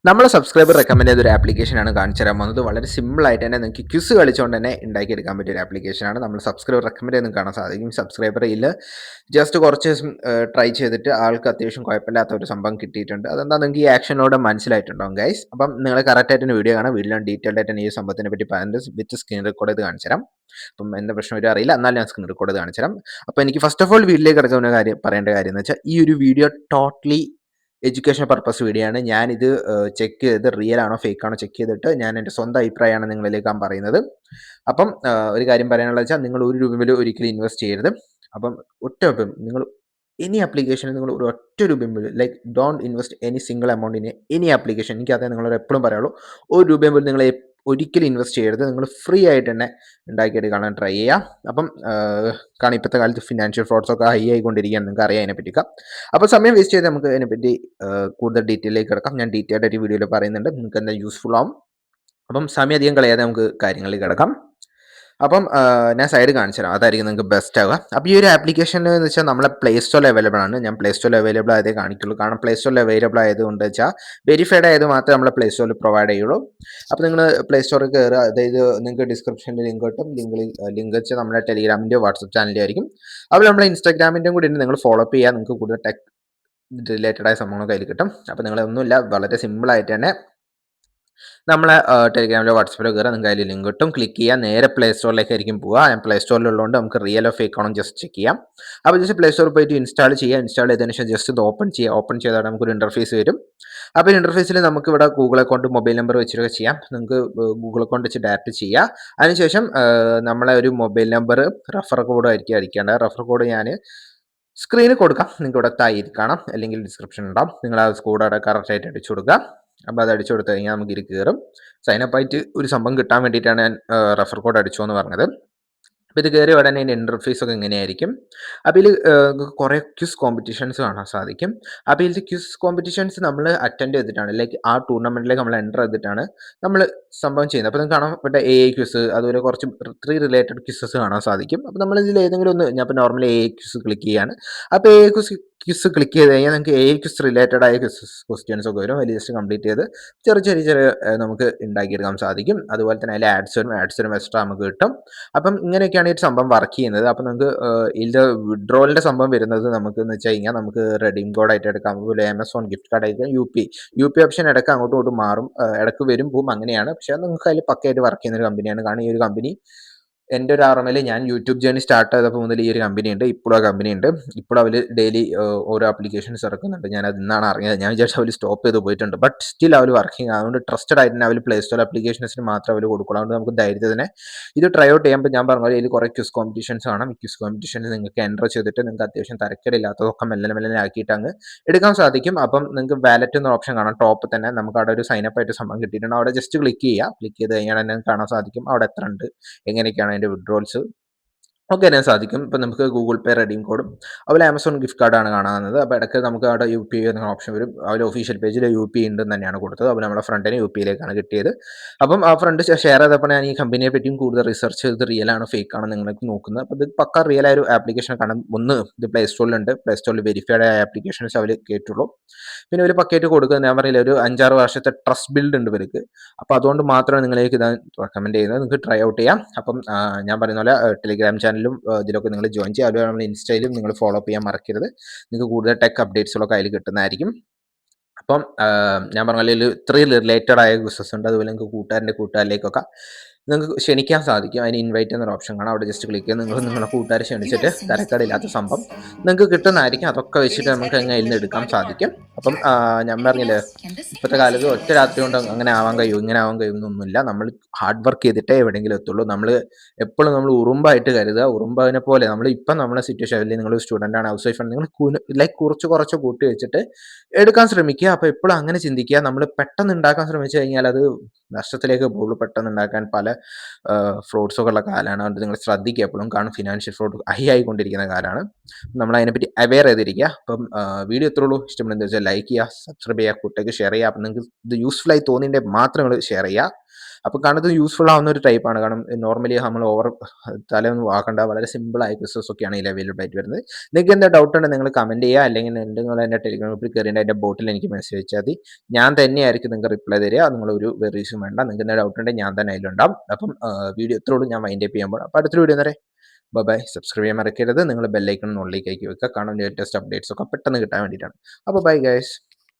നമ്മളെ subscriber recommend ചെയ്തൊരു ആപ്ലിക്കേഷനാണ് കാണിച്ചു തരാൻ പോകുന്നത്. വളരെ സിമ്പിളായിട്ട് തന്നെ നിങ്ങൾക്ക് ക്വിസ് കളിച്ചുകൊണ്ട് തന്നെ ഉണ്ടാക്കിയെടുക്കാൻ പറ്റിയ ഒരു ആപ്ലിക്കേഷനാണ്. നമ്മൾ സബ്സ്ക്രൈബർ റെക്കമെൻഡ് ചെയ്യുന്നത് കാണാൻ സാധിക്കും. സബ്സ്ക്രൈബറിൽ ജസ്റ്റ് കുറച്ച് ദിവസം ട്രൈ ചെയ്തിട്ട് ആൾക്ക് അത്യാവശ്യം കുഴപ്പമില്ലാത്ത ഒരു സംഭവം കിട്ടിയിട്ടുണ്ട്. അതെന്താ നിങ്ങൾക്ക് ഈ ആക്ഷനിലൂടെ മനസ്സിലായിട്ടുണ്ടാവും ഗൈസ്. അപ്പം നിങ്ങൾ കറക്റ്റായിട്ട് തന്നെ വീഡിയോ കാണാം. വീഡിയോ ഡീറ്റെയിൽഡ് ആയിട്ട് തന്നെ ഈ സംഭവത്തിനെ പറ്റി പറയുന്നത് വിത്ത് സ്ക്രീൻ റെക്കോർഡ് ചെയ്ത് കാണിച്ചു തരാം. അപ്പം എന്താ പ്രശ്നം വരും അറിയില്ല, എന്നാലും ഞാൻ സ്ക്രീൻ റെക്കോർഡ് ചെയ്ത് കാണിച്ചു തരാം. അപ്പോൾ എനിക്ക് ഫസ്റ്റ് ഓഫ് ഓൾ വീഡിയോയിലേക്ക് കിടക്കുന്ന പറയേണ്ട കാര്യം എന്ന് വെച്ചാൽ ഈ ഒരു video totally education purpose video ആണ്. ഞാനിത് ചെക്ക് ചെയ്ത് റിയൽ ആണോ ഫേക്ക് ആണോ ചെക്ക് ചെയ്തിട്ട് ഞാൻ എൻ്റെ സ്വന്തം അഭിപ്രായമാണ് നിങ്ങളിലേക്ക് ഞാൻ പറയുന്നത്. അപ്പം ഒരു കാര്യം പറയാനുള്ളത് വെച്ചാൽ നിങ്ങൾ ഒരു രൂപ പോലും ഒരിക്കലും ഇൻവെസ്റ്റ് ചെയ്യരുത്. അപ്പം ഒറ്റ രൂപയും നിങ്ങൾ എനി ആപ്ലിക്കേഷനിൽ നിങ്ങൾ ഒരു ഒറ്റ രൂപയും പോലും like don't invest any single amount in any application. എനിക്കതേ നിങ്ങളോട് എപ്പോഴും പറയുള്ളൂ. ഒരു രൂപയും പോലും നിങ്ങൾ ഒരിക്കലും ഇൻവെസ്റ്റ് ചെയ്യരുത്. നിങ്ങൾ ഫ്രീ ആയിട്ട് തന്നെ ഉണ്ടാക്കിയെടുക്കാൻ ട്രൈ ചെയ്യുക. അപ്പം കാരണം ഇപ്പോഴത്തെ കാലത്ത് ഫിനാൻഷ്യൽ ഫ്രോഡ്സൊക്കെ ഹൈ ആയിക്കൊണ്ടിരിക്കുകയാണ്, നിങ്ങൾക്ക് അറിയാം അതിനെപ്പറ്റിയൊക്കെ. അപ്പോൾ സമയം വേസ്റ്റ് ചെയ്ത് നമുക്ക് അതിനെപ്പറ്റി കൂടുതൽ ഡീറ്റെയിലേക്ക് കിടക്കാം. ഞാൻ ഡീറ്റെയിൽ ആയിട്ട് വീഡിയോയിൽ പറയുന്നുണ്ട്, നിങ്ങൾക്ക് എന്താ യൂസ്ഫുൾ ആവും. അപ്പം സമയം അധികം കളയാതെ നമുക്ക് കാര്യങ്ങളിൽ കിടക്കാം. അപ്പം ഞാൻ സൈഡ് കാണിച്ചു തരാം, അതായിരിക്കും നിങ്ങൾക്ക് ബെസ്റ്റ് ആവുക. അപ്പോൾ ഈ ഒരു ആപ്ലിക്കേഷൻ എന്ന് വെച്ചാൽ നമ്മളെ പ്ലേ സ്റ്റോറിൽ അവൈലബിൾ ആണ്. ഞാൻ പ്ലേ സ്റ്റോറിൽ അവൈലബിൾ ആയതേ കാണിക്കുള്ളൂ, കാരണം പ്ലേ സ്റ്റോറിൽ അവൈലബിൾ ആയതുകൊണ്ട് വെച്ചാൽ വെരിഫൈഡ് ആയത് മാത്രമേ നമ്മളെ പ്ലേ സ്റ്റോറിൽ പ്രൊവൈഡ് ചെയ്യുള്ളൂ. അപ്പോൾ നിങ്ങൾ പ്ലേ സ്റ്റോറിൽ കയറുക, അതായത് നിങ്ങൾക്ക് ഡിസ്ക്രിപ്ഷനിൽ ലിങ്ക് കിട്ടും. ലിങ്ക് വെച്ചാൽ നമ്മുടെ ടെലിഗ്രാമിൻ്റെ വാട്സപ്പ് ചാനലിൻ്റെ ആയിരിക്കും. അപ്പോൾ നമ്മുടെ ഇൻസ്റ്റാഗ്രാമിൻ്റെയും കൂടി നിങ്ങൾ ഫോളോ അപ്പ് ചെയ്യുക. നിങ്ങൾക്ക് കൂടുതൽ ടെക് റിലേറ്റഡ് ആയ സംഭവങ്ങൾ കയ്യിൽ കിട്ടും. അപ്പോൾ നിങ്ങളൊന്നുമില്ല, വളരെ സിമ്പിളായിട്ട് തന്നെ നമ്മളെ ടെലിഗ്രാമിലോ വാട്സപ്പിലോ കയറുക, നിങ്ങൾക്ക് അതിൽ ലിങ്ക് കിട്ടും. ക്ലിക്ക് ചെയ്യുക, നേരെ പ്ലേ സ്റ്റോറിലേക്കായിരിക്കും പോവുക. ഞാൻ പ്ലേ സ്റ്റോറിലുള്ളതുകൊണ്ട് നമുക്ക് റിയലോ ഫേക്ക് ആണോ ജസ്റ്റ് ചെക്ക് ചെയ്യാം. അപ്പോൾ ജസ്റ്റ് പ്ലേ സ്റ്റോറിൽ പോയിട്ട് ഇൻസ്റ്റാൾ ചെയ്യുക. ഇൻസ്റ്റാൾ ചെയ്തതിന് ശേഷം ജസ്റ്റ് ഇത് ഓപ്പൺ ചെയ്യുക. ഓപ്പൺ ചെയ്താൽ നമുക്കൊരു ഇൻ്റർഫേസ് വരും. അപ്പോൾ ഇൻ്റർഫേസിൽ നമുക്ക് ഇവിടെ ഗൂഗിൾ അക്കൗണ്ട്, മൊബൈൽ നമ്പർ വെച്ചിട്ടൊക്കെ ചെയ്യാം. നിങ്ങൾക്ക് ഗൂഗിൾ അക്കൗണ്ട് വെച്ച് ഡയറക്റ്റ് ചെയ്യാം. അതിനുശേഷം നമ്മളെ ഒരു മൊബൈൽ നമ്പർ റഫർ കോഡ് ആയിരിക്കും അടിക്കേണ്ടത്. റഫർ കോഡ് ഞാൻ സ്ക്രീനിൽ കൊടുക്കാം, നിങ്ങൾക്ക് ഇവിടെ താഴെ കാണാം, അല്ലെങ്കിൽ ഡിസ്ക്രിപ്ഷൻ ഉണ്ടാവും. നിങ്ങൾ ആ കോഡ് അവിടെ കറക്റ്റായിട്ട് അടിച്ചു കൊടുക്കുക. അപ്പോൾ അത് അടിച്ചു കൊടുത്തു കഴിഞ്ഞാൽ നമുക്ക് ഇത് കയറും. സൈനപ്പ് ആയിട്ട് ഒരു സംഭവം കിട്ടാൻ വേണ്ടിയിട്ടാണ് ഞാൻ റഫർ കോഡ് അടിച്ചോ എന്ന് പറഞ്ഞത്. അപ്പോൾ ഇത് കയറി ഉടനെ അതിൻ്റെ ഇൻ്റർഫേസ് ഒക്കെ ഇങ്ങനെയായിരിക്കും. അപ്പോൾ ഇതിൽ കുറേ ക്വിസ് കോമ്പറ്റീഷൻസ് കാണാൻ സാധിക്കും. അപ്പോൾ ഇതിൽ ക്വിസ് കോമ്പറ്റീഷൻസ് നമ്മൾ അറ്റൻഡ് ചെയ്തിട്ടാണ്, ലൈക്ക് ആ ടൂർണമെൻറ്റിലേക്ക് നമ്മൾ എൻ്റർ ചെയ്തിട്ടാണ് നമ്മൾ സംഭവം ചെയ്യുന്നത്. അപ്പോൾ നിങ്ങൾക്ക് കാണാം ഇവിടെ AI ക്വിസ്, അതുപോലെ കുറച്ച് 3 റിലേറ്റഡ് ക്വിസസ് കാണാൻ സാധിക്കും. അപ്പോൾ നമ്മൾ ഇതിൽ ഏതെങ്കിലും ഒന്ന്, ഞാൻ ഇപ്പോൾ നോർമലി AI ക്വിസ് ക്ലിക്ക് ചെയ്യാണ്. അപ്പോൾ AI ക്വിസ് ക്ലിക്ക് ചെയ്ത് കഴിഞ്ഞാൽ നിങ്ങൾക്ക് AI ക്വിസ് റിലേറ്റഡ് ആയ ക്വസ്റ്റ്യൻസ് ഒക്കെ വരും. അതിൽ ജസ്റ്റ് കംപ്ലീറ്റ് ചെയ്ത് ചെറിയ നമുക്ക് ഉണ്ടാക്കിയെടുക്കാൻ സാധിക്കും. അതുപോലെ തന്നെ അതിൽ ആഡ്സും എക്സ്ട്രാ നമുക്ക് കിട്ടും. അപ്പം ഇങ്ങനെയൊക്കെയാണ് ഈ സംഭവം വർക്ക് ചെയ്യുന്നത്. അപ്പം നമുക്ക് ഇതിൻ്റെ വിഡ്രോവലിൻ്റെ സംഭവം വരുന്നത് നമുക്ക് എന്ന് വെച്ച് കഴിഞ്ഞാൽ നമുക്ക് റെഡീം കോഡായിട്ട് എടുക്കാം. അതുപോലെ ആമസോൺ ഗിഫ്റ്റ് കാർഡ് ആയിരിക്കും. യു പി ഓപ്ഷൻ ഇടയ്ക്ക് അങ്ങോട്ടും ഇങ്ങോട്ടും മാറും, ഇടയ്ക്ക് വരും പോവും, അങ്ങനെയാണ്. പക്ഷേ നിങ്ങൾക്ക് അതിൽ പക്കയായിട്ട് വർക്ക് ചെയ്യുന്ന ഒരു കമ്പനിയാണ്. കാരണം ഈ ഒരു കമ്പനി എൻ്റെ ഒരു ഓർമ്മയിൽ ഞാൻ യൂട്യൂബ് ജേർണി സ്റ്റാർട്ട് ചെയ്തപ്പോൾ മുതൽ ഈ ഒരു കമ്പനി ഉണ്ട്. ഇപ്പോഴും ആ കമ്പനി ഉണ്ട്. ഇപ്പോഴും അവർ ഡെയിലി ഓരോ ആപ്ലിക്കേഷൻസ് ഇറക്കുന്നുണ്ട്. ഞാനത് ഇന്നാണ് അറിഞ്ഞത്. ഞാൻ വിചാരിച്ചു അവർ സ്റ്റോപ്പ് ചെയ്ത് പോയിട്ടുണ്ട്. ബട്ട് സ്റ്റിൽ അവർ വർക്കിംഗ്. അതുകൊണ്ട് ട്രസ്റ്റഡ് ആയിട്ട് തന്നെ അവർ പ്ലേ സ്റ്റോർ ആപ്ലിക്കേഷൻസിന് മാത്രമേ അവർ കൊടുക്കുള്ളൂ. അതുകൊണ്ട് നമുക്ക് ധൈര്യത്തിന് ഇത് ട്രൈ ഔട്ട് ചെയ്യുമ്പോൾ ഞാൻ പറഞ്ഞ പോലെ ഇതിൽ കുറേ ക്വിസ് കോമ്പറ്റീഷൻസ് കാണാം. ഈ ക്വിസ് കോമ്പറ്റീഷൻസ് നിങ്ങൾക്ക് എൻ്റർ ചെയ്തിട്ട് നിങ്ങൾക്ക് അത്യാവശ്യം തരക്കേടില്ലാത്തതൊക്കെ മെല്ലെ ആക്കിയിട്ട് അങ്ങ് എടുക്കാൻ സാധിക്കും. അപ്പം നിങ്ങൾക്ക് വാലറ്റ് എന്ന ഓപ്ഷൻ കാണാം ടോപ്പ് തന്നെ. നമുക്ക് അവിടെ ഒരു സൈനപ്പ് ആയിട്ട് സംഭവം കിട്ടിയിട്ടുണ്ട്. അവിടെ ജസ്റ്റ് ക്ലിക്ക് ചെയ്യുക. ക്ലിക്ക് ചെയ്ത് കഴിഞ്ഞാൽ തന്നെ കാണാൻ സാധിക്കും അവിടെ എത്ര ഉണ്ട്, എങ്ങനെയൊക്കെയാണ് അതിൻ്റെ വിഡ്രോൾസ് ഒക്കെ അറിയാൻ സാധിക്കും. ഇപ്പം നമുക്ക് ഗൂഗിൾ പേ റെഡീം കോഡും അതുപോലെ ആമസോൺ ഗിഫ്റ്റ് കാർഡാണ് കാണാവുന്നത്. അപ്പോൾ ഇടയ്ക്ക് നമുക്ക് അവിടെ UPI എന്ന ഓപ്ഷൻ വരും. അവർ ഒഫീഷ്യൽ പേജിൽ UPI ഉണ്ടെന്ന് തന്നെയാണ് കൊടുത്തത്. അപ്പോൾ നമ്മുടെ ഫ്രണ്ടിന് UPIയിലേക്കാണ് കിട്ടിയത്. അപ്പം ആ ഫ്രണ്ട് ഷെയർ ചെയ്തപ്പോൾ ഞാൻ ഈ കമ്പനിയെ പറ്റിയും കൂടുതൽ റിസർച്ച് ചെയ്ത് റിയൽ ആണോ ഫേക്ക് ആണോ നിങ്ങൾക്ക് നോക്കുന്നത്. അപ്പോൾ ഇത് പക്ക റിയൽ ആയ ഒരു ആപ്ലിക്കേഷൻ കാണാം. ഒന്ന് ഇത് പ്ലേ സ്റ്റോറിലുണ്ട്. പ്ലേ സ്റ്റോറിൽ വെരിഫൈഡ് ആയ ആപ്ലിക്കേഷൻസ് അവർ കേട്ടുള്ളൂ. പിന്നെ ഒരു പക്കറ്റ് കൊടുക്കുന്നത് ഞാൻ പറയില്ല, ഒരു 5-6 വർഷത്തെ ട്രസ്റ്റ് ബിൽഡ് ഉണ്ട് ഇവർക്ക്. അപ്പോൾ അതുകൊണ്ട് മാത്രമാണ് നിങ്ങളിലേക്ക് ഇത് റെക്കമെൻഡ് ചെയ്യുന്നത്. നിങ്ങൾക്ക് ട്രൈ ഔട്ട് ചെയ്യാം. അപ്പം ഞാൻ പറയുന്ന പോലെ ടെലിഗ്രാം ചാനലും ഇതിലൊക്കെ നിങ്ങൾ ജോയിൻ ചെയ്യുക. അതുപോലെ നമ്മൾ ഇൻസ്റ്റയിലും നിങ്ങൾ ഫോളോ അപ്പ് ചെയ്യാൻ മറക്കരുത്. നിങ്ങൾക്ക് കൂടുതൽ ടെക് അപ്ഡേറ്റ്സുകളൊക്കെ അതിൽ കിട്ടുന്നതായിരിക്കും. അപ്പം ഞാൻ പറഞ്ഞ പോലെ ഇതിൽ 3 റിലേറ്റഡ് ആയ ക്വിസസ് ഉണ്ട്. അതുപോലെ നിങ്ങൾക്ക് കൂട്ടുകാരിലേക്കൊക്കെ നിങ്ങൾക്ക് ക്ഷണിക്കാൻ സാധിക്കും. അതിന് ഇൻവൈറ്റ് എന്നൊരു ഓപ്ഷൻ കാണാം. അവിടെ ജസ്റ്റ് ക്ലിക്ക് ചെയ്ത് നിങ്ങൾ നിങ്ങളുടെ കൂട്ടുകാരെ ക്ഷണിച്ചിട്ട് തരക്കേടില്ലാത്ത സംഭവം നിങ്ങൾക്ക് കിട്ടുന്നതായിരിക്കും. അതൊക്കെ വെച്ചിട്ട് നമുക്ക് അതിൽ നിന്ന് എടുക്കാൻ സാധിക്കും. അപ്പം ഞാൻ പറഞ്ഞില്ലേ, ഇപ്പോഴത്തെ കാലത്ത് ഒറ്റ രാത്രി കൊണ്ട് അങ്ങനെ ആവാൻ കഴിയും, ഇങ്ങനെ ആവാൻ കഴിയുമെന്നൊന്നുമില്ല. നമ്മൾ ഹാർഡ് വർക്ക് ചെയ്തിട്ടേ എവിടെയെങ്കിലും എത്തുള്ളൂ. നമ്മൾ എപ്പോഴും നമ്മൾ ഉറുമ്പായിട്ട് കരുതുക. ഉറുമ്പിനെ പോലെ നമ്മൾ ഇപ്പം നമ്മുടെ സിറ്റുവേഷൻ, അല്ലെങ്കിൽ നിങ്ങൾ സ്റ്റുഡൻ്റ് ആണ്, ഹൗസ് വൈഫാണ്, നിങ്ങൾ ലൈക്ക് കുറച്ച് കൂട്ടി വെച്ചിട്ട് എടുക്കാൻ ശ്രമിക്കുക. അപ്പോൾ എപ്പോഴും അങ്ങനെ ചിന്തിക്കുക. നമ്മൾ പെട്ടെന്ന് ഉണ്ടാക്കാൻ ശ്രമിച്ചു കഴിഞ്ഞാൽ അത് നഷ്ടത്തിലേക്ക് പോകുള്ളൂ. പെട്ടെന്ന് ഉണ്ടാക്കാൻ പല ഫ്രോഡ്സൊക്കെ ഉള്ള കാലമാണ്. അതുകൊണ്ട് നിങ്ങൾ ശ്രദ്ധിക്കുക എപ്പോഴും, കാരണം ഫിനാൻഷ്യൽ ഫ്രോഡ് ഹൈ ആയിക്കൊണ്ടിരിക്കുന്ന കാലമാണ്. നമ്മൾ അതിനെപ്പറ്റി അവെയർ ചെയ്തിരിക്കുക. അപ്പം വീഡിയോ എത്ര ഉള്ളൂ, ഇഷ്ടപ്പെടുന്നത് വെച്ചാൽ ലൈക്ക് ചെയ്യുക, സബ്സ്ക്രൈബ് ചെയ്യുക, കൂട്ടേക്ക് ഷെയർ ചെയ്യുക. അപ്പം നിങ്ങൾക്ക് ഇത് യൂസ്ഫുൾ ആയി തോന്നിയിട്ടുണ്ടെങ്കിൽ മാത്രം നിങ്ങൾ ഷെയർ ചെയ്യുക. അപ്പോൾ കാരണം ഇത് യൂസ്ഫുൾ ആവുന്ന ഒരു ടൈപ്പാണ്. കാരണം നോർമലി നമ്മൾ തലയൊന്നും ആക്കണ്ട വളരെ സിമ്പിളായ ക്വിസസ് ഒക്കെയാണ് ഇതിൽ അവൈലബിൾ ആയിട്ട് വരുന്നത്. നിങ്ങൾക്ക് എന്താ ഡൗട്ട് ഉണ്ടെങ്കിൽ നിങ്ങൾ കമൻറ്റ് ചെയ്യുക, അല്ലെങ്കിൽ നിങ്ങൾ എൻ്റെ ടെലിഗ്രാം ഗ്രൂപ്പിൽ കയറിയിട്ട് അതിൻ്റെ ബോട്ടിൽ എനിക്ക് മെസ്സേജ് അയച്ചാൽ മതി. ഞാൻ തന്നെയായിരിക്കും നിങ്ങൾക്ക് റിപ്ലൈ തരിക. നിങ്ങളൊരു വെറീസും വേണ്ട. നിങ്ങൾക്ക് എന്താ ഡൗട്ട് ഉണ്ടെങ്കിൽ ഞാൻ തന്നെ അതിലുണ്ടാവും. അപ്പം വീഡിയോ ഇത്രയോടും ഞാൻ വൈൻഡ് അപ്പ് ചെയ്യാൻ പോകണം. അപ്പോൾ അടുത്തൊരു വീഡിയോ വരെ ബൈ. സബ്സ്ക്രൈബ് ചെയ്യാൻ മറക്കരുത്. നിങ്ങൾ ബെല്ലൈക്കൺ ഉള്ളിലേക്ക് വെക്കുക. കാരണം ലേറ്റസ്റ്റ് അപ്ഡേറ്റ്സ് ഒക്കെ പെട്ടെന്ന് കിട്ടാൻ വേണ്ടിയിട്ടാണ്. അപ്പോൾ ബൈ ഗൈസ്.